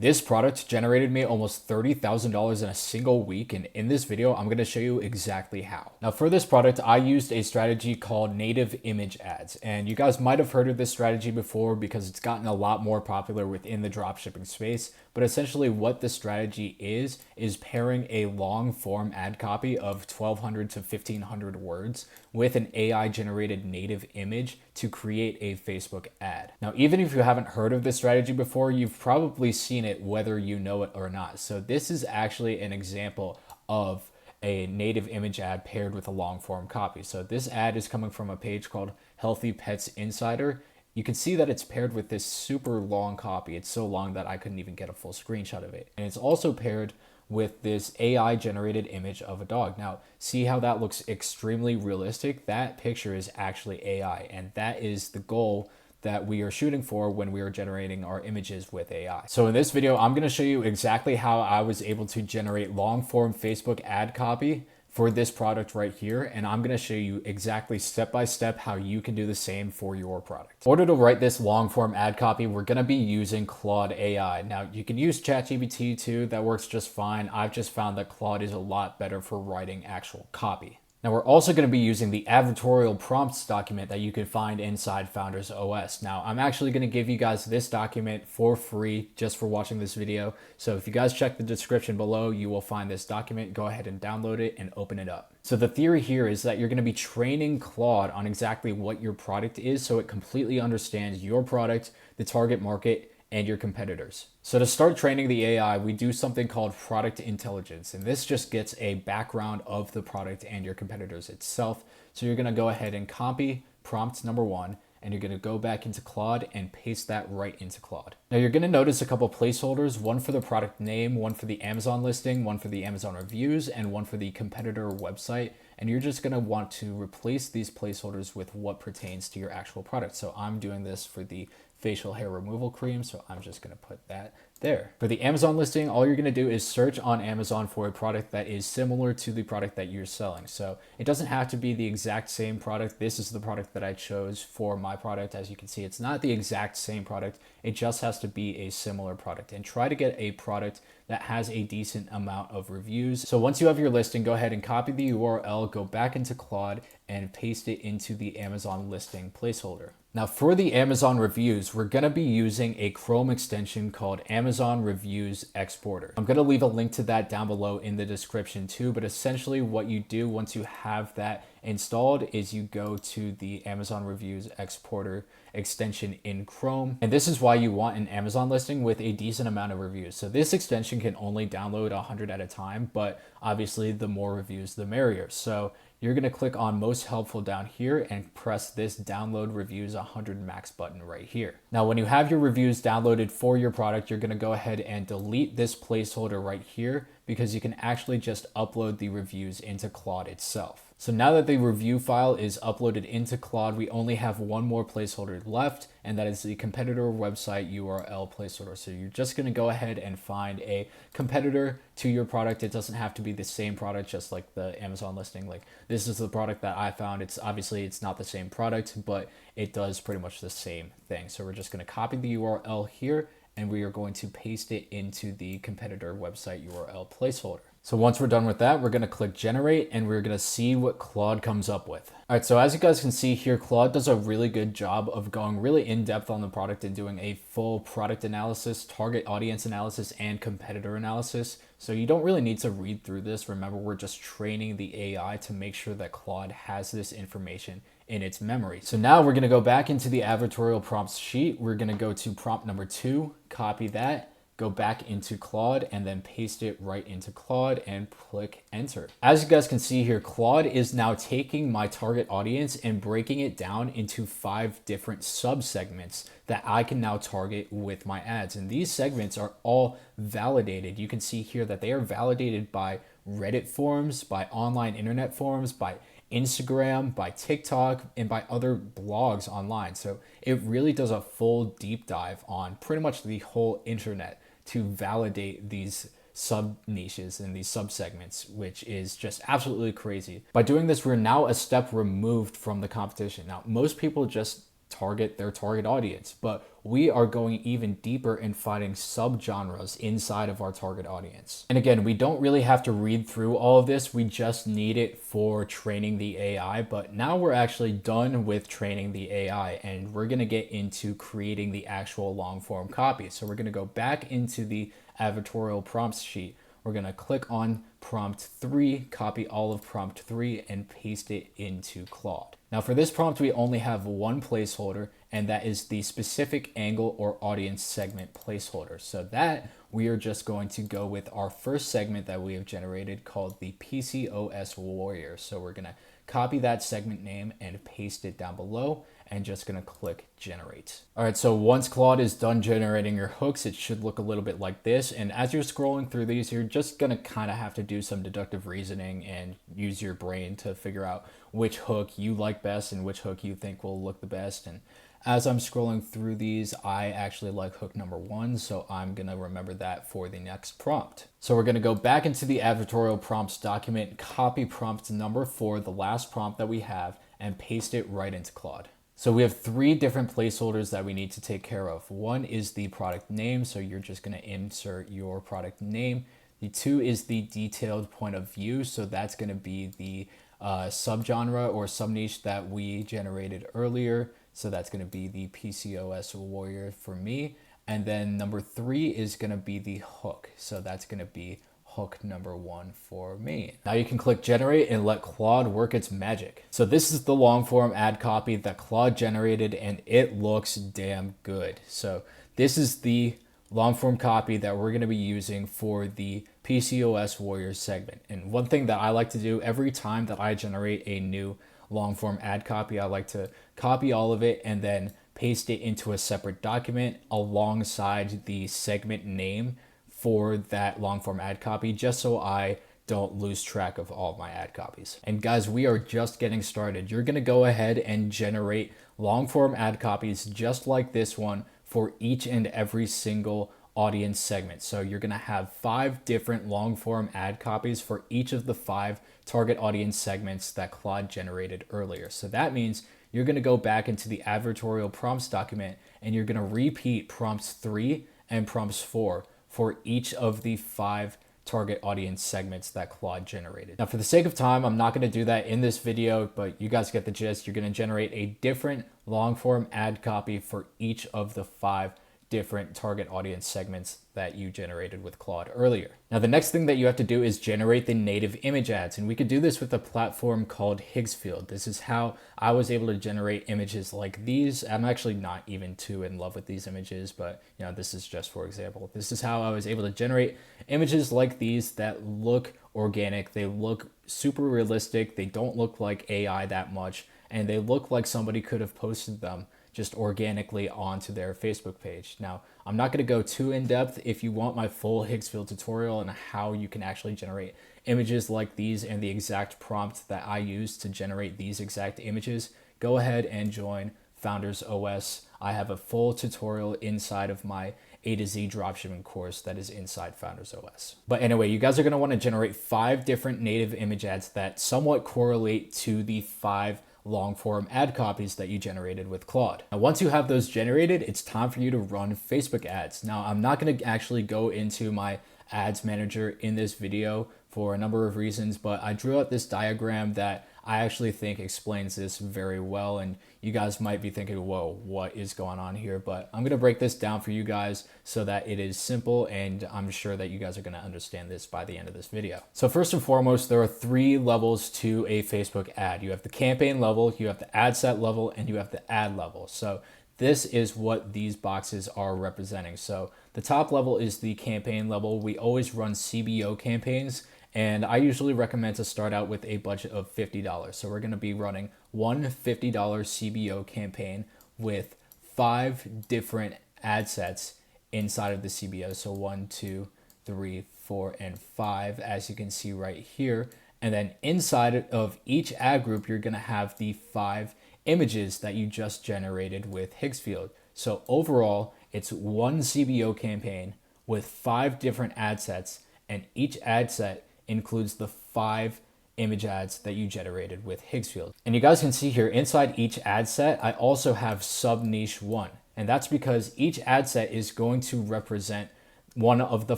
This product generated me almost $30,000 in a single week, and in this video, I'm gonna show you exactly how. Now for this product, I used a strategy called native image ads, and you guys might have heard of this strategy before because it's gotten a lot more popular within the dropshipping space. But essentially what the strategy is pairing a long form ad copy of 1,200 to 1,500 words with an AI generated native image to create a Facebook ad. Now, even if you haven't heard of this strategy before, you've probably seen it whether you know it or not. So this is actually an example of a native image ad paired with a long form copy. So this ad is coming from a page called Healthy Pets Insider. You can see that it's paired with this super long copy. It's so long that I couldn't even get a full screenshot of it. And it's also paired with this AI generated image of a dog. Now, see how that looks extremely realistic? That picture is actually AI, and that is the goal that we are shooting for when we are generating our images with AI. So in this video, I'm gonna show you exactly how I was able to generate long form Facebook ad copy for this product right here, and I'm gonna show you exactly step by step how you can do the same for your product. In order to write this long form ad copy, we're gonna be using Claude AI. Now you can use ChatGPT too, that works just fine. I've just found that Claude is a lot better for writing actual copy. Now we're also going to be using the advertorial prompts document that you can find inside Founders OS. Now I'm actually going to give you guys this document for free just for watching this video. So if you guys check the description below, you will find this document. Go ahead and download it and open it up. So the theory here is that you're going to be training Claude on exactly what your product is so it completely understands your product, the target market, and your competitors. So to start training the AI, we do something called product intelligence, and this just gets a background of the product and your competitors itself. So you're gonna go ahead and copy prompt number 1, and you're gonna go back into Claude and paste that right into Claude. Now you're gonna notice a couple placeholders, one for the product name, one for the Amazon listing, one for the Amazon reviews, and one for the competitor website. And you're just gonna want to replace these placeholders with what pertains to your actual product. So I'm doing this for the facial hair removal cream, so I'm just gonna put that there. For the Amazon listing, all you're gonna do is search on Amazon for a product that is similar to the product that you're selling. So it doesn't have to be the exact same product. This is the product that I chose for my product. As you can see, it's not the exact same product. It just has to be a similar product, and try to get a product that has a decent amount of reviews. So once you have your listing, go ahead and copy the URL, go back into Claude and paste it into the Amazon listing placeholder. Now for the Amazon reviews, we're gonna be using a Chrome extension called Amazon Reviews Exporter. I'm gonna leave a link to that down below in the description too, but essentially what you do once you have that installed is you go to the Amazon Reviews Exporter extension in Chrome. And this is why you want an Amazon listing with a decent amount of reviews. So this extension can only download 100 at a time, but obviously the more reviews, the merrier. So you're gonna click on most helpful down here and press this download reviews 100 max button right here. Now, when you have your reviews downloaded for your product, you're gonna go ahead and delete this placeholder right here because you can actually just upload the reviews into Claude itself. So now that the review file is uploaded into Claude, we only have one more placeholder left, and that is the competitor website URL placeholder. So you're just gonna go ahead and find a competitor to your product. It doesn't have to be the same product, just like the Amazon listing. Like this is the product that I found. It's obviously it's not the same product, but it does pretty much the same thing. So we're just gonna copy the URL here, and we are going to paste it into the competitor website URL placeholder. So once we're done with that, we're gonna click generate and we're gonna see what Claude comes up with. All right, so as you guys can see here, Claude does a really good job of going really in depth on the product and doing a full product analysis, target audience analysis, and competitor analysis. So you don't really need to read through this. Remember, we're just training the AI to make sure that Claude has this information in its memory. So now we're gonna go back into the advertorial prompts sheet. We're gonna go to prompt number 2, copy that, go back into Claude and then paste it right into Claude and click enter. As you guys can see here, Claude is now taking my target audience and breaking it down into 5 different subsegments that I can now target with my ads. And these segments are all validated. You can see here that they are validated by Reddit forums, by online internet forums, by Instagram, by TikTok, and by other blogs online. So it really does a full deep dive on pretty much the whole internet to validate these sub niches and these sub segments, which is just absolutely crazy. By doing this, we're now a step removed from the competition. Now, most people just target their target audience. But we are going even deeper and finding subgenres inside of our target audience. And again, we don't really have to read through all of this. We just need it for training the AI. But now we're actually done with training the AI, and we're going to get into creating the actual long form copy. So we're going to go back into the advertorial prompts sheet. We're going to click on prompt 3, copy all of prompt 3, and paste it into Claude. Now for this prompt, we only have one placeholder, and that is the specific angle or audience segment placeholder. So that we are just going to go with our first segment that we have generated called the PCOS Warrior. So we're going to copy that segment name and paste it down below, and just going to click generate. All right, so once Claude is done generating your hooks, it should look a little bit like this. And as you're scrolling through these, you're just going to kind of have to do some deductive reasoning and use your brain to figure out which hook you like best and which hook you think will look the best. And as I'm scrolling through these, I actually like hook number 1, so I'm gonna remember that for the next prompt. So we're gonna go back into the advertorial prompts document, copy prompt number 4, the last prompt that we have, and paste it right into Claude. So we have 3 different placeholders that we need to take care of. One is the product name, so you're just gonna insert your product name. The 2 is the detailed point of view, so that's gonna be the subgenre or subniche that we generated earlier. So that's going to be the PCOS Warrior for me. And then number 3 is going to be the hook. So that's going to be hook number 1 for me. Now you can click generate and let Claude work its magic. So this is the long form ad copy that Claude generated, and it looks damn good. So this is the long form copy that we're going to be using for the PCOS Warrior segment. And one thing that I like to do every time that I generate a new long form ad copy, I like to copy all of it and then paste it into a separate document alongside the segment name for that long form ad copy, just so I don't lose track of all of my ad copies. And guys, we are just getting started. You're gonna go ahead and generate long form ad copies just like this one for each and every single audience segment. So you're gonna have 5 different long form ad copies for each of the 5 target audience segments that Claude generated earlier. So that means you're gonna go back into the advertorial prompts document and you're gonna repeat prompts 3 and prompts 4 for each of the 5 target audience segments that Claude generated. Now for the sake of time, I'm not gonna do that in this video, but you guys get the gist. You're gonna generate a different long form ad copy for each of the 5 different target audience segments that you generated with Claude earlier. Now, the next thing that you have to do is generate the native image ads. And we could do this with a platform called Higgsfield. This is how I was able to generate images like these. I'm actually not even too in love with these images, but you know, this is just for example. This is how I was able to generate images like these that look organic. They look super realistic. They don't look like AI that much, and they look like somebody could have posted them just organically onto their Facebook page. Now, I'm not gonna go too in depth. If you want my full Higgsfield tutorial on how you can actually generate images like these and the exact prompt that I use to generate these exact images, go ahead and join Founders OS. I have a full tutorial inside of my A to Z dropshipping course that is inside Founders OS. But anyway, you guys are gonna wanna generate 5 different native image ads that somewhat correlate to the 5 long form ad copies that you generated with Claude. Now, once you have those generated, it's time for you to run Facebook ads. Now, I'm not going to actually go into my ads manager in this video for a number of reasons, but I drew out this diagram that I actually think explains this very well, and you guys might be thinking, whoa, what is going on here? But I'm gonna break this down for you guys so that it is simple, and I'm sure that you guys are gonna understand this by the end of this video. So first and foremost, there are 3 levels to a Facebook ad. You have the campaign level, you have the ad set level, and you have the ad level. So this is what these boxes are representing. So the top level is the campaign level. We always run CBO campaigns, and I usually recommend to start out with a budget of $50. So we're gonna be running one $50 CBO campaign with 5 different ad sets inside of the CBO. So 1, 2, 3, 4, and 5, as you can see right here. And then inside of each ad group, you're gonna have the 5 images that you just generated with Higgsfield. So overall, it's one CBO campaign with 5 different ad sets, and each ad set includes the 5 image ads that you generated with Higgsfield. And you guys can see here inside each ad set, I also have sub niche 1. And that's because each ad set is going to represent one of the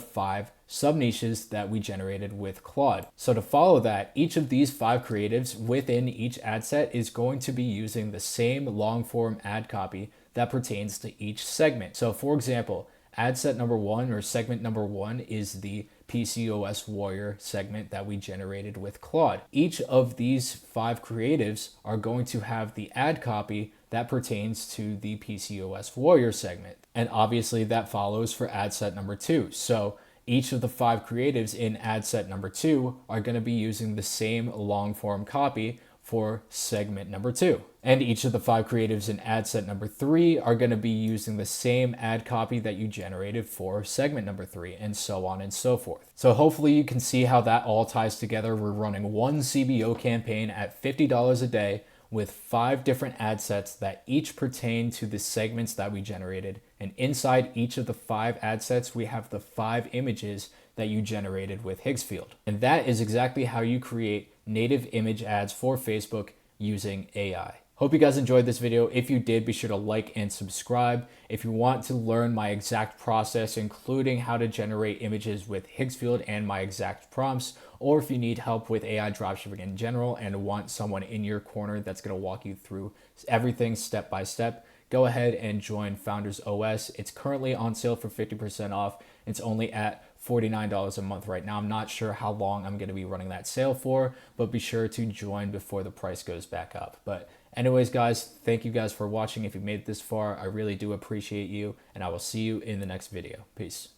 5 sub niches that we generated with Claude. So to follow that, each of these 5 creatives within each ad set is going to be using the same long form ad copy that pertains to each segment. So for example, ad set number 1 or segment number 1 is the PCOS Warrior segment that we generated with Claude. Each of these 5 creatives are going to have the ad copy that pertains to the PCOS Warrior segment. And obviously that follows for ad set number 2. So each of the 5 creatives in ad set number 2 are going to be using the same long form copy for segment number 2. And each of the 5 creatives in ad set number 3 are going to be using the same ad copy that you generated for segment number 3, and so on and so forth. So hopefully you can see how that all ties together. We're running one CBO campaign at $50 a day with 5 different ad sets that each pertain to the segments that we generated. And inside each of the 5 ad sets, we have the 5 images that you generated with Higgsfield. And that is exactly how you create native image ads for Facebook using AI. Hope you guys enjoyed this video. If you did, be sure to like and subscribe. If you want to learn my exact process, including how to generate images with Higgsfield and my exact prompts, or if you need help with AI dropshipping in general and want someone in your corner that's going to walk you through everything step by step, go ahead and join Founders OS. It's currently on sale for 50% off. It's only at $49 a month right now. I'm not sure how long I'm going to be running that sale for, but be sure to join before the price goes back up. But anyways, guys, thank you guys for watching. If you made it this far, I really do appreciate you, and I will see you in the next video. Peace.